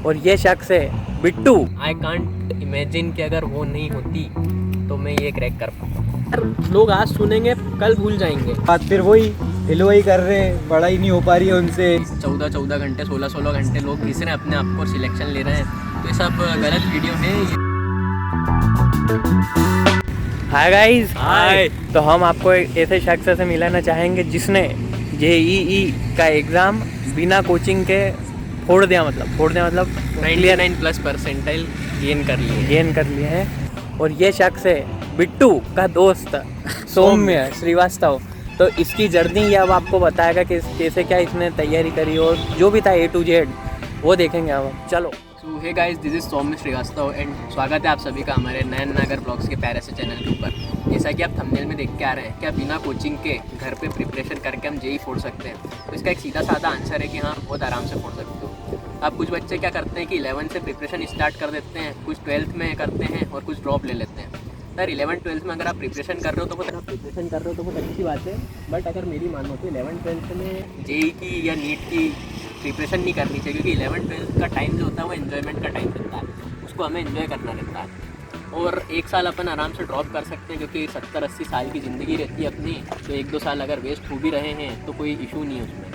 और ये शख्स है बिट्टू। आई कांट इमेजिन कि अगर वो नहीं होती तो मैं ये क्रैक कर पाता। लोग आज सुनेंगे कल भूल जाएंगे। बात फिर वही हिलवाई कर रहे हैं, पढ़ाई नहीं हो पा रही है उनसे। 14 घंटे 16 घंटे लोग घिस रहे हैं अपने आप को, सिलेक्शन ले रहे हैं, तो ये सब गलत वीडियो है। Hi guys. हाय। तो हम आपको एक ऐसे शख्स से मिलाना चाहेंगे जिसने JEE का एग्ज़ाम बिना कोचिंग के फोड़ दिया, मतलब 99+% गेन कर लिए हैं। और ये शख्स है बिट्टू का दोस्त सौम्य श्रीवास्तव। तो इसकी जर्नी ये अब आपको बताएगा कि कैसे क्या इसने तैयारी करी और जो भी था A to Z वो देखेंगे अब। चलो। So hey guys, this is Saumya Srivastava and स्वागत है आप सभी का हमारे नयन नागर ब्लॉग्स के प्यारे से चैनल के ऊपर। जैसा कि आप थंबनेल में देख के आ रहे हैं, क्या बिना कोचिंग के घर पे प्रिपरेशन करके हम JEE फोड़ सकते हैं? तो इसका एक सीधा साधा आंसर है कि हाँ, बहुत आराम से फोड़ सकते हो। अब कुछ बच्चे क्या करते हैं कि 11 से प्रिपरेशन स्टार्ट कर देते हैं, कुछ 12th में करते हैं और कुछ ड्रॉप ले लेते हैं। सर 11-12 में अगर आप प्रिपरेशन कर रहे हो तो बहुत अच्छी बात है, बट अगर मेरी मानो तो 11-12 में JEE की या नीट की प्रिपरेशन नहीं करनी चाहिए, क्योंकि 11-12 का टाइम जो होता है वो एन्जॉयमेंट का टाइम रहता है, उसको हमें एंजॉय करना रहता है। और एक साल अपन आराम से ड्रॉप कर सकते हैं, क्योंकि 70-80 साल की ज़िंदगी रहती है अपनी, तो 1-2 साल अगर वेस्ट हो भी रहे हैं तो कोई इशू नहीं है उसमें।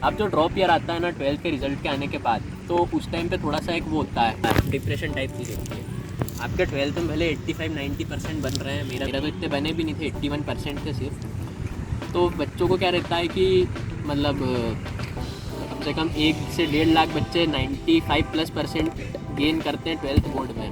अब जो ड्रॉप ईयर आता है ना 12th के रिजल्ट के आने के बाद, तो उस टाइम पे थोड़ा सा एक वो होता है, डिप्रेशन टाइप चीज़ होती है। आपके 12th में भले 85-90% बन रहे हैं, मेरा तो इतने बने भी नहीं थे, 81% थे सिर्फ। तो बच्चों को क्या रहता है कि मतलब कम से कम 1 से 1.5 लाख बच्चे 95+% गेन करते हैं 12th बोर्ड में।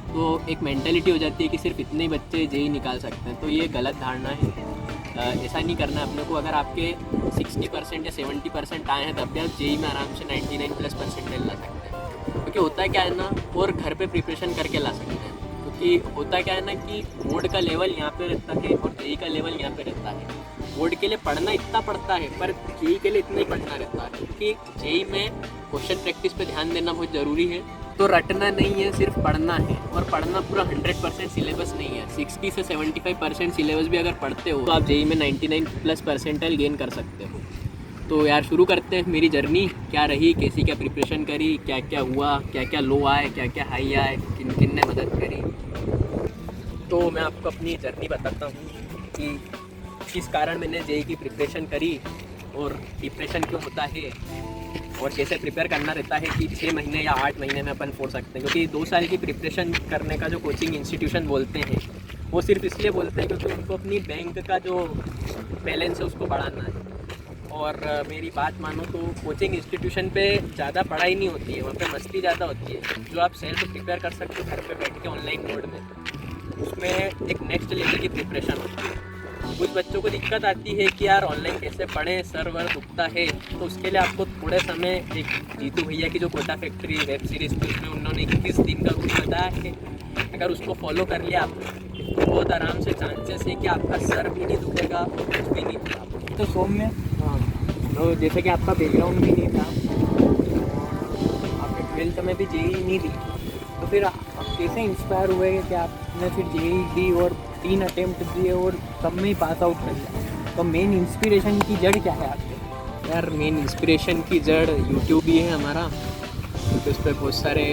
तो एक मेंटेलिटी हो जाती है कि सिर्फ इतने ही बच्चे JEE निकाल सकते हैं, तो ये गलत धारणा है। ऐसा नहीं करना है अपने को। अगर आपके 60% या 70% आए हैं तब भी आप JEE में आराम से 99+% ला सकते हैं, क्योंकि होता है क्या है ना, और घर पे प्रिपरेशन करके ला सकते हैं। क्योंकि होता क्या है ना कि बोर्ड का लेवल यहाँ पे रहता है और JEE का लेवल यहाँ पे रहता है। बोर्ड के लिए पढ़ना इतना पड़ता है, पर JEE के लिए इतना ही पढ़ना रहता है, क्योंकि JEE में क्वेश्चन प्रैक्टिस पे ध्यान देना बहुत ज़रूरी है। तो रटना नहीं है, सिर्फ पढ़ना है, और पढ़ना पूरा 100% सिलेबस नहीं है। 60 से 75% सिलेबस भी अगर पढ़ते हो तो आप JEE में 99+% गेन कर सकते हो। तो यार शुरू करते हैं मेरी जर्नी, क्या रही, कैसी क्या प्रिपरेशन करी, क्या क्या हुआ, क्या क्या लो आए, क्या क्या हाई आए, किन किन ने मदद करी। तो मैं आपको अपनी जर्नी बताता हूँ कि किस कारण मैंने JEE की प्रिपरेशन करी और डिप्रेशन क्यों होता है, और कैसे प्रिपेयर करना रहता है कि 6 महीने या 8 महीने में अपन फोड़ सकते हैं। क्योंकि 2 साल की प्रिपरेशन करने का जो कोचिंग इंस्टीट्यूशन बोलते हैं, वो सिर्फ इसलिए बोलते हैं क्योंकि उनको अपनी बैंक का जो बैलेंस है उसको बढ़ाना है। और मेरी बात मानो तो कोचिंग इंस्टीट्यूशन पे ज़्यादा पढ़ाई नहीं होती है, वहाँ पे मस्ती ज़्यादा होती है। जो आप सेल्फ प्रिपेयर कर सकते हो घर पे बैठ के ऑनलाइन मोड में, उसमें एक नेक्स्ट लेवल की प्रिपरेशन होती है। कुछ बच्चों को दिक्कत आती है कि यार ऑनलाइन कैसे पढ़ें, सर वर दुखता है, तो उसके लिए आपको थोड़े समय एक जीतू भैया की जो कोटा फैक्ट्री वेब सीरीज़ थी उसमें उन्होंने 21 दिन का रूल बताया है। अगर उसको फॉलो कर लिया आपने तो बहुत आराम से चांसेस है कि आपका सर भी नहीं दुखेगा, कुछ भी नहीं होगा। तो सौम्य, हाँ, तो जैसे कि आपका बैकग्राउंड भी नहीं था, आपने 12th में भी JEE नहीं दी, तो फिर आप कैसे इंस्पायर हुए कि आपने फिर JEE दी और 3 अटेम्प्ट दिए और सब में ही पास आउट कर लिया? तो मेन इंस्पिरेशन की जड़ क्या है आपके? यार मेन इंस्पिरेशन की जड़ यूट्यूब ही है हमारा, क्योंकि उस पर बहुत सारे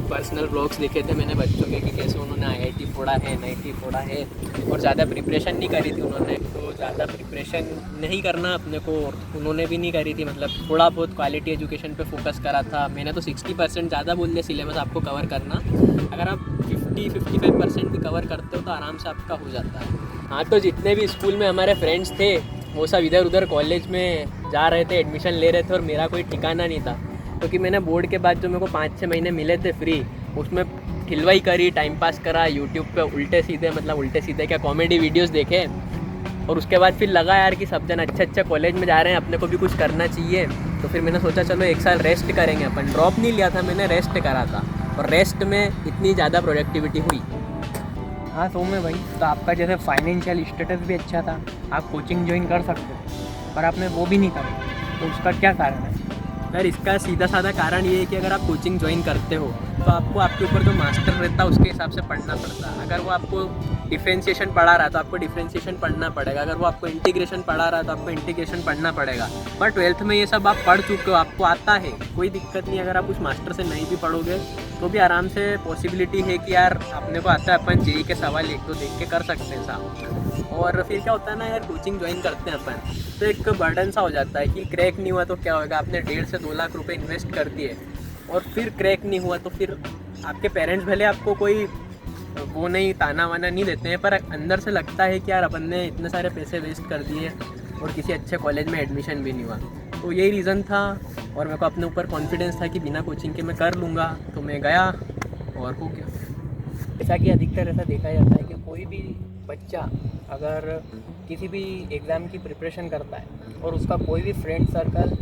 पर्सनल ब्लॉग्स देखे थे मैंने बच्चों के कि कैसे उन्होंने IIT फोड़ा है, NIT फोड़ा है, और ज़्यादा प्रिपरेशन नहीं करी थी उन्होंने। तो ज़्यादा प्रिपरेशन नहीं करना अपने को, उन्होंने भी नहीं करी थी, मतलब थोड़ा बहुत क्वालिटी एजुकेशन पे फोकस करा था। मैंने तो 60% ज़्यादा बोल दिया सिलेबस आपको कवर करना। अगर आप 50-55% भी कवर करते हो तो आराम से आपका हो जाता है। हाँ, तो जितने भी स्कूल में हमारे फ्रेंड्स थे वो सब इधर उधर कॉलेज में जा रहे थे, एडमिशन ले रहे थे, और मेरा कोई ठिकाना नहीं था। क्योंकि मैंने बोर्ड के बाद जो मेरे को 5-6 महीने मिले थे फ्री, उसमें खिलवाई करी, टाइम पास करा, यूट्यूब पे उल्टे सीधे क्या कॉमेडी वीडियोस देखे, और उसके बाद फिर लगा यार कि सब जन अच्छे कॉलेज में जा रहे हैं, अपने को भी कुछ करना चाहिए। तो फिर मैंने सोचा चलो 1 साल रेस्ट करेंगे अपन। ड्रॉप नहीं लिया था मैंने, रेस्ट करा था, और रेस्ट में इतनी ज़्यादा प्रोडक्टिविटी हुई। हाँ सौम्य भाई, तो आपका जैसे फाइनेंशियल स्टेटस भी अच्छा था, आप कोचिंग ज्वाइन कर सकते थे, पर आपने वो भी नहीं करा, तो उसका क्या कारण है? सर इसका सीधा साधा कारण ये है कि अगर आप कोचिंग ज्वाइन करते हो तो आपको आपके ऊपर जो मास्टर रहता है उसके हिसाब से पढ़ना पड़ता है। अगर वो आपको डिफ्रेंशिएशन पढ़ा रहा है तो आपको डिफ्रेंशिएशन पढ़ना पड़ेगा, अगर वो आपको इंटीग्रेशन पढ़ा रहा है तो आपको इंटीग्रेशन पढ़ना पड़ेगा। पर 12th में ये सब आप पढ़ चुके हो, आपको आता है, कोई दिक्कत नहीं। अगर आप उस मास्टर से नहीं भी पढ़ोगे तो भी आराम से पॉसिबिलिटी है कि यार अपने को आता है, अपन जेई के सवाल एक दो देख के कर सकते हैं साहब। और फिर क्या होता है ना यार, कोचिंग ज्वाइन करते हैं अपन तो एक बर्डन सा हो जाता है कि क्रैक नहीं हुआ तो क्या होगा। आपने 1.5 से 2 लाख रुपए इन्वेस्ट कर दिए और फिर क्रैक नहीं हुआ तो फिर आपके पेरेंट्स भले आपको कोई वो नहीं ताना वाना नहीं देते हैं, पर अंदर से लगता है कि यार अपन ने इतने सारे पैसे वेस्ट कर दिए और किसी अच्छे कॉलेज में एडमिशन भी नहीं हुआ। तो यही रीज़न था और मेरे को अपने ऊपर कॉन्फिडेंस था कि बिना कोचिंग के मैं कर लूँगा, तो मैं गया और हो गया। जैसा कि अधिकतर ऐसा देखा जाता है कि कोई भी बच्चा अगर किसी भी एग्ज़ाम की प्रिपरेशन करता है और उसका कोई भी फ्रेंड सर्कल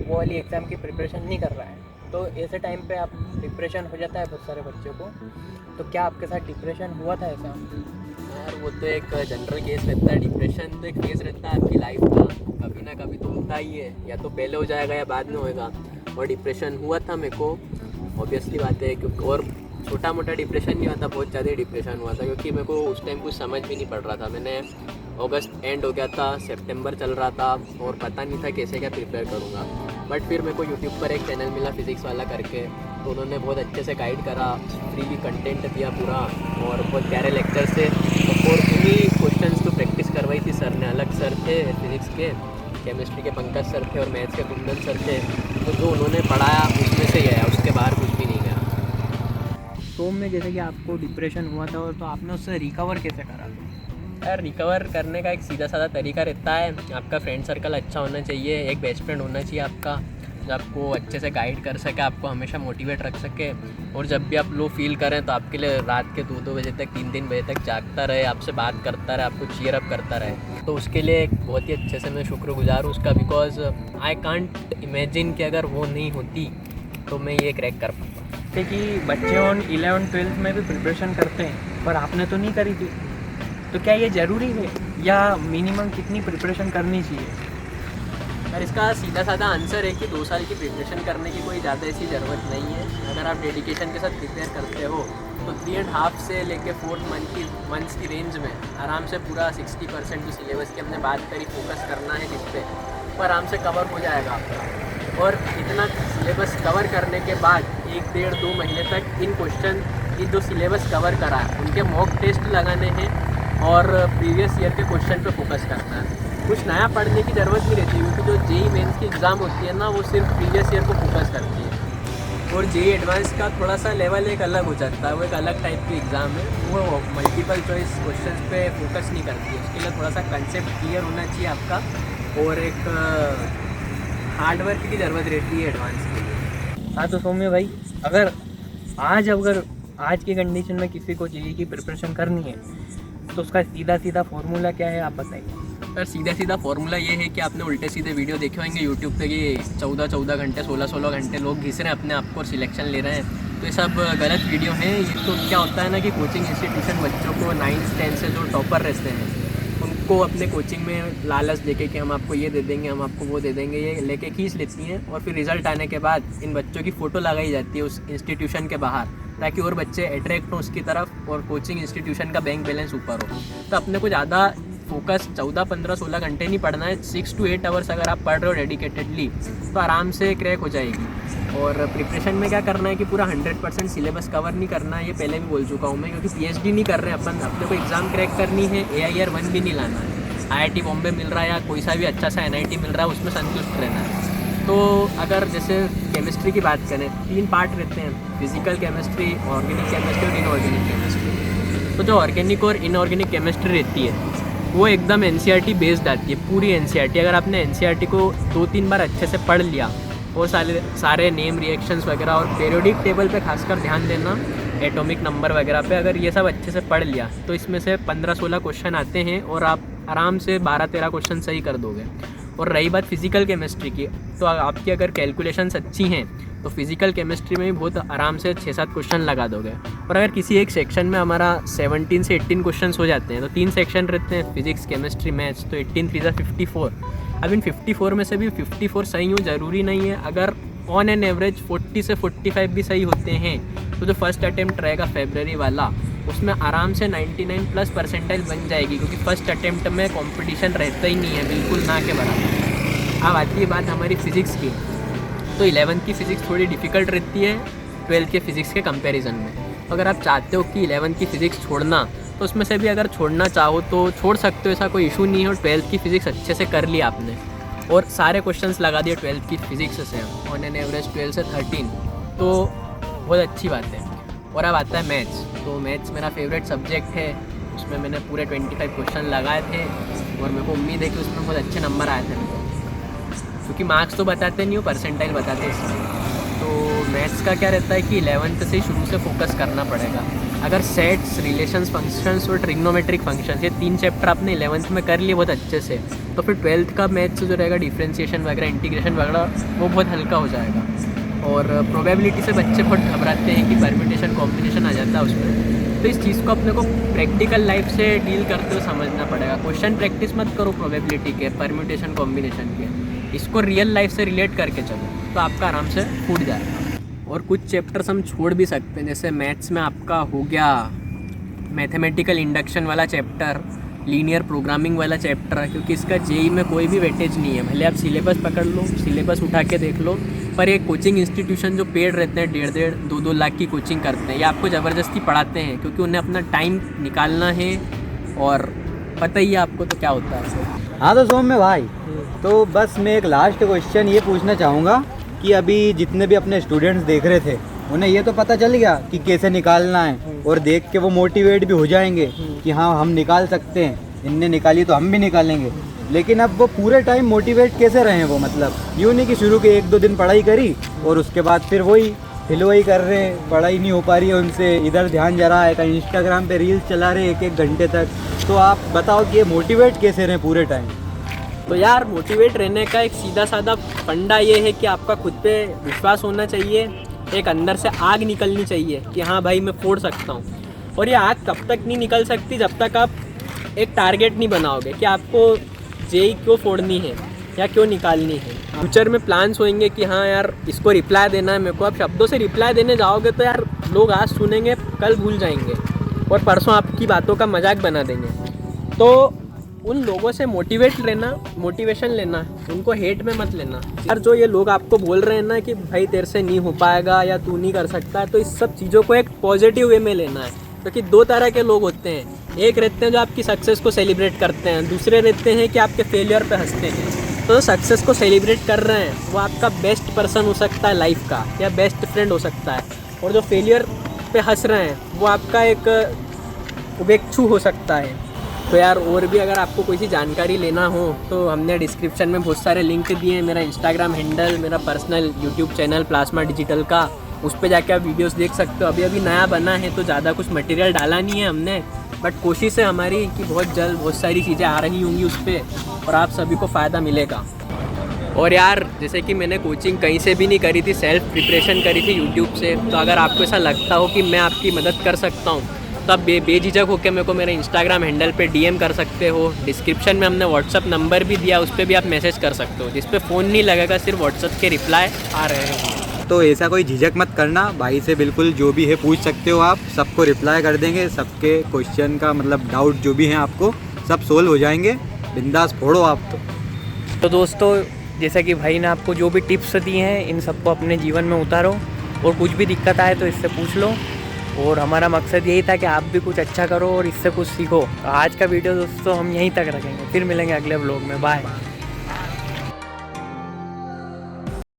वो वाली एग्ज़ाम की प्रिपरेशन नहीं कर रहा है, तो ऐसे टाइम पे आप डिप्रेशन हो जाता है बहुत सारे बच्चों को। तो क्या आपके साथ डिप्रेशन हुआ था ऐसा? यार वो तो एक जनरल केस रहता है, डिप्रेशन तो एक केस रहता है आपकी लाइफ का, कभी ना कभी तो होता ही है, या तो पहले हो जाएगा या बाद में होएगा। और डिप्रेशन हुआ था मेरे को, ऑब्वियसली बात है, क्योंकि और छोटा मोटा डिप्रेशन नहीं हुआ था, बहुत ज़्यादा डिप्रेशन हुआ था, क्योंकि मेरे को उस टाइम कुछ समझ भी नहीं पड़ रहा था। मैंने अगस्त एंड हो गया था, सितंबर चल रहा था और पता नहीं था कैसे क्या प्रिपेयर करूँगा। बट फिर मेरे को यूट्यूब पर एक चैनल मिला फिज़िक्स वाला करके, तो उन्होंने बहुत अच्छे से गाइड करा, फ्री कंटेंट दिया पूरा और बहुत प्यारे लेक्चर से। और उन्हीं क्वेश्चंस तो प्रैक्टिस करवाई थी सर ने। अलग सर थे फिज़िक्स के, केमिस्ट्री के पंकज सर थे और मैथ्स के कुंदन सर थे। तो जो उन्होंने पढ़ाया उसमें से ही आया, उसके बाहर कुछ भी नहीं गया। तो में जैसे कि आपको डिप्रेशन हुआ था और तो आपने उससे रिकवर कैसे करा? यार रिकवर करने का एक सीधा साधा तरीका रहता है, आपका फ्रेंड सर्कल अच्छा होना चाहिए, एक बेस्ट फ्रेंड होना चाहिए आपका, जो आपको अच्छे से गाइड कर सके, आपको हमेशा मोटिवेट रख सके। और जब भी आप लो फील करें तो आपके लिए रात के 2-2 बजे तक 3-3 बजे तक जागता रहे, आपसे बात करता रहे, आपको चीयर अप करता रहे। तो उसके लिए एक बहुत ही अच्छे से मैं शुक्रगुजार हूँ उसका, बिकॉज आई कांट इमेजिन कि अगर वो नहीं होती तो मैं ये क्रैक कर पाता। जैसे कि बच्चे ऑन 11-12 में भी प्रिपरेशन करते हैं पर आपने तो नहीं करी थी, तो क्या ये ज़रूरी है या मिनिमम कितनी प्रिपरेशन करनी चाहिए? यार इसका सीधा साधा आंसर है कि 2 साल की प्रिपरेशन करने की कोई ज़्यादा ऐसी ज़रूरत नहीं है। अगर आप डेडिकेशन के साथ प्रिपेयर करते हो तो 3.5 से लेके 4 मंथ्स की रेंज में आराम से पूरा 60% जो सिलेबस की हमने बात करी फोकस करना है जिस पे, वो आराम से कवर हो जाएगा आपका। और इतना सिलेबस कवर करने के बाद 1-1.5-2 महीने तक इन क्वेश्चन की जो सिलेबस कवर करा है उनके मॉक टेस्ट लगाने हैं और प्रीवियस ईयर के क्वेश्चन पे फोकस करना है। कुछ नया पढ़ने की ज़रूरत नहीं रहती, क्योंकि जो जेई मेंस की एग्ज़ाम होती है ना वो सिर्फ प्रीवियस ईयर को फोकस करती है। और जेई एडवांस का थोड़ा सा लेवल एक अलग हो जाता है, वो एक अलग टाइप की एग्ज़ाम है, वो मल्टीपल चॉइस क्वेश्चन पे फोकस नहीं करती है। उसके लिए थोड़ा सा कंसेप्ट क्लियर होना चाहिए आपका और एक हार्डवर्क की ज़रूरत रहती है एडवांस के लिए। हाँ तो सौम्य भाई, अगर आज की कंडीशन में किसी को जेई की प्रिपरेशन करनी है तो उसका सीधा सीधा फॉर्मूला क्या है, आप बताइए। सर सीधा सीधा फॉर्मूला ये है कि आपने उल्टे सीधे वीडियो देखे होंगे यूट्यूब पे कि 14-14 घंटे 16-16 घंटे लोग घिस रहे हैं अपने आप को और सिलेक्शन ले रहे हैं, तो ये सब गलत वीडियो है। ये तो क्या होता है ना कि कोचिंग इंस्टीट्यूशन बच्चों को 9th-10th से जो टॉपर रहते हैं उनको अपने कोचिंग में लालच देके कि हम आपको ये दे देंगे, हम आपको वो दे देंगे, ये लेके खींच लेती हैं। और फिर रिजल्ट आने के बाद इन बच्चों की फ़ोटो लगाई जाती है उस इंस्टीट्यूशन के बाहर, ताकि और बच्चे अट्रैक्ट हों उसकी तरफ और कोचिंग इंस्टीट्यूशन का बैंक बैलेंस ऊपर हो। तो अपने को ज़्यादा फोकस 14, 15, 16 घंटे नहीं पढ़ना है, 6 to 8 आवर्स अगर आप पढ़ रहे हो डेडिकेटेडली तो आराम से क्रैक हो जाएगी। और प्रिपरेशन में क्या करना है कि पूरा 100% सिलेबस कवर नहीं करना है, ये पहले भी बोल चुका हूँ मैं, क्योंकि पीएचडी नहीं कर रहे अपन, अपने को एग्ज़ाम क्रैक करनी है, AIR 1 भी नहीं लाना है। IIT बॉम्बे मिल रहा है या कोई सा भी अच्छा सा NIT मिल रहा है उसमें संतुष्ट रहना है। तो अगर जैसे केमिस्ट्री की बात करें, 3 पार्ट रहते हैं, फिजिकल केमिस्ट्री, ऑर्गेनिक केमिस्ट्री और इनऑर्गेनिक केमिस्ट्री। तो जो ऑर्गेनिक और इनऑर्गेनिक केमिस्ट्री रहती है वो एकदम NCERT बेस्ड आती है, पूरी NCERT। अगर आपने NCERT को 2-3 बार अच्छे से पढ़ लिया और सारे नेम रिएक्शंस वगैरह और पीरियोडिक टेबल पे खासकर ध्यान देना, एटॉमिक नंबर वगैरह पे, अगर ये सब अच्छे से पढ़ लिया तो इसमें से 15-16 क्वेश्चन आते हैं और आप आराम से 12-13 क्वेश्चन सही कर दोगे। और रही बात फिजिकल केमिस्ट्री की, तो आपकी अगर कैलकुलेशंस अच्छी हैं तो फिजिकल केमिस्ट्री में भी बहुत आराम से 6-7 क्वेश्चन लगा दोगे। और अगर किसी एक सेक्शन में हमारा 17 से 18 क्वेश्चन हो जाते हैं, तो 3 सेक्शन रहते हैं, फिजिक्स, केमिस्ट्री, मैथ्स, तो 18 3 54। अब इन 54 में से भी 54 सही हो ज़रूरी नहीं है। अगर ऑन एन एवरेज 40 से 45 भी सही होते हैं तो जो फर्स्ट अटेम्प्ट रहेगा फरवरी वाला उसमें आराम से 99+ परसेंटाइल बन जाएगी, क्योंकि फर्स्ट अटेम्प्ट में कंपटीशन रहता ही नहीं है, बिल्कुल ना के बराबर। अब आती है बात हमारी फ़िज़िक्स की, तो 11th की फ़िज़िक्स थोड़ी डिफ़िकल्ट रहती है 12th के फ़िज़िक्स के कंपैरिजन में। अगर आप चाहते हो कि 11th की फ़िज़िक्स छोड़ना तो उसमें से भी अगर छोड़ना चाहो तो छोड़ सकते हो, ऐसा कोई इशू नहीं है। और 12th की फ़िज़िक्स अच्छे से कर ली आपने और सारे क्वेश्चंस लगा दिए 12th की फ़िज़िक्स से, ऑन एन एवरेज 12 से 13, तो बहुत अच्छी बात है। और अब आता है मैथ्स, तो मैथ्स मेरा फेवरेट सब्जेक्ट है, उसमें मैंने पूरे 25 क्वेश्चन लगाए थे और मेरे को उम्मीद है कि उसमें बहुत अच्छे नंबर आए थे मेरे को, क्योंकि मार्क्स तो बताते नहीं हो, परसेंटाइल बताते हैं इसमें। तो मैथ्स का क्या रहता है कि 11th से ही शुरू से फोकस करना पड़ेगा। अगर सेट्स, रिलेशंस, फंक्शंस और ट्रिग्नोमेट्रिक फंक्शंस ये 3 चैप्टर आपने 11th में कर लिए बहुत अच्छे से, तो फिर 12th का मैथ्स जो रहेगा डिफ्रेंशिएशन वगैरह, इंटीग्रेशन वगैरह, वो बहुत हल्का हो जाएगा। और प्रोबेबिलिटी से बच्चे बहुत घबराते हैं कि परम्यूटेशन कॉम्बिनेशन आ जाता है उसमें, तो इस चीज़ को अपने को प्रैक्टिकल लाइफ से डील करते हुए समझना पड़ेगा। क्वेश्चन प्रैक्टिस मत करो प्रोबेबिलिटी के, परम्यूटेशन कॉम्बिनेशन के, इसको रियल लाइफ से रिलेट करके चलो तो आपका आराम से फूट जाएगा। और कुछ चैप्टर्स हम छोड़ भी सकते हैं, जैसे मैथ्स में आपका हो गया मैथमेटिकल इंडक्शन वाला चैप्टर, लीनियर प्रोग्रामिंग वाला चैप्टर है, क्योंकि इसका जेई में कोई भी वेटेज नहीं है। भले आप सिलेबस पकड़ लो, सिलेबस उठा के देख लो, पर ये कोचिंग इंस्टीट्यूशन जो पेड रहते हैं 1.5 2 लाख की कोचिंग करते हैं, ये आपको ज़बरदस्ती पढ़ाते हैं क्योंकि उन्हें अपना टाइम निकालना है और पता ही है आपको तो क्या होता है। हाँ तो सौम्य भाई, तो बस मैं एक लास्ट क्वेश्चन ये पूछना चाहूँगा कि अभी जितने भी अपने स्टूडेंट्स देख रहे थे उन्हें ये तो पता चल गया कि कैसे निकालना है, और देख के वो मोटिवेट भी हो जाएंगे कि हाँ हम निकाल सकते हैं, इनने निकाली तो हम भी निकालेंगे। लेकिन अब वो पूरे टाइम मोटिवेट कैसे रहें? वो मतलब यूँ नहीं कि शुरू के 1-2 दिन पढ़ाई करी और उसके बाद फिर वही हिलवाई कर रहे हैं, पढ़ाई नहीं हो पा रही है उनसे, इधर ध्यान जा रहा है, कहीं इंस्टाग्राम पे रील्स चला रहे 1-1 घंटे तक। तो आप बताओ कि ये मोटिवेट कैसे रहें पूरे टाइम? तो यार मोटिवेट रहने का एक सीधा साधा फंडा ये है कि आपका खुद पे विश्वास होना चाहिए, एक अंदर से आग निकलनी चाहिए कि हाँ भाई मैं फोड़ सकता हूँ। और ये आग तब तक नहीं निकल सकती जब तक आप एक टारगेट नहीं बनाओगे कि आपको जेई क्यों फोड़नी है या क्यों निकालनी है। फ्यूचर में प्लान्स होंगे कि हाँ यार इसको रिप्लाई देना है मेरे को, आप शब्दों से रिप्लाई देने जाओगे तो यार लोग आज सुनेंगे, कल भूल जाएंगे और परसों आपकी बातों का मजाक बना देंगे। तो उन लोगों से मोटिवेशन लेना, उनको हेट में मत लेना। यार जो ये लोग आपको बोल रहे हैं ना कि भाई तेरे से नहीं हो पाएगा या तू नहीं कर सकता, तो इस सब चीज़ों को एक पॉजिटिव वे में लेना है, क्योंकि 2 तरह के लोग होते हैं। एक रहते हैं जो आपकी सक्सेस को सेलिब्रेट करते हैं, दूसरे रहते हैं कि आपके फेलियर पे हंसते हैं। तो सक्सेस को सेलिब्रेट कर रहे हैं वो आपका बेस्ट पर्सन हो सकता है लाइफ का, या बेस्ट फ्रेंड हो सकता है, और जो फेलियर पे हंस रहे हैं वो आपका एक उपेक्षु हो सकता है। तो यार और भी अगर आपको कोई सी जानकारी लेना हो तो हमने डिस्क्रिप्शन में बहुत सारे लिंक दिए हैं, मेरा इंस्टाग्राम हैंडल, मेरा personal YouTube channel plasma digital का, उस पर जाके आप वीडियोस देख सकते हो। अभी नया बना है तो ज़्यादा कुछ मटेरियल डाला नहीं है हमने, बट कोशिश है हमारी कि बहुत जल्द बहुत सारी चीज़ें आ रही होंगी उस पर और आप सभी को फ़ायदा मिलेगा। और यार जैसे कि मैंने कोचिंग कहीं से भी नहीं करी थी, सेल्फ प्रिपरेशन करी थी यूट्यूब से, तो अगर आपको ऐसा लगता हो कि मैं आपकी मदद कर सकता हूँ तो आप बेझिझक होकर मेरे को मेरे इंस्टाग्राम हैंडल पे डीएम कर सकते हो। डिस्क्रिप्शन में हमने व्हाट्सअप नंबर भी दिया, उस पर भी आप मैसेज कर सकते हो, जिस पे फ़ोन नहीं लगेगा, सिर्फ व्हाट्सअप के रिप्लाई आ रहे हैं। तो ऐसा कोई झिझक मत करना, भाई से बिल्कुल जो भी है पूछ सकते हो आप, सबको रिप्लाई कर देंगे, सबके क्वेश्चन का मतलब डाउट जो भी हैं आपको सब सोल्व हो जाएंगे, बिंदास फोड़ो आप। तो दोस्तों जैसा कि भाई ने आपको जो भी टिप्स दी हैं इन सबको अपने जीवन में उतारो, और कुछ भी दिक्कत आए तो इससे पूछ लो। और हमारा मकसद यही था कि आप भी कुछ अच्छा करो और इससे कुछ सीखो। तो आज का वीडियो दोस्तों हम यहीं तक रखेंगे, फिर मिलेंगे अगले व्लॉग में। बाय।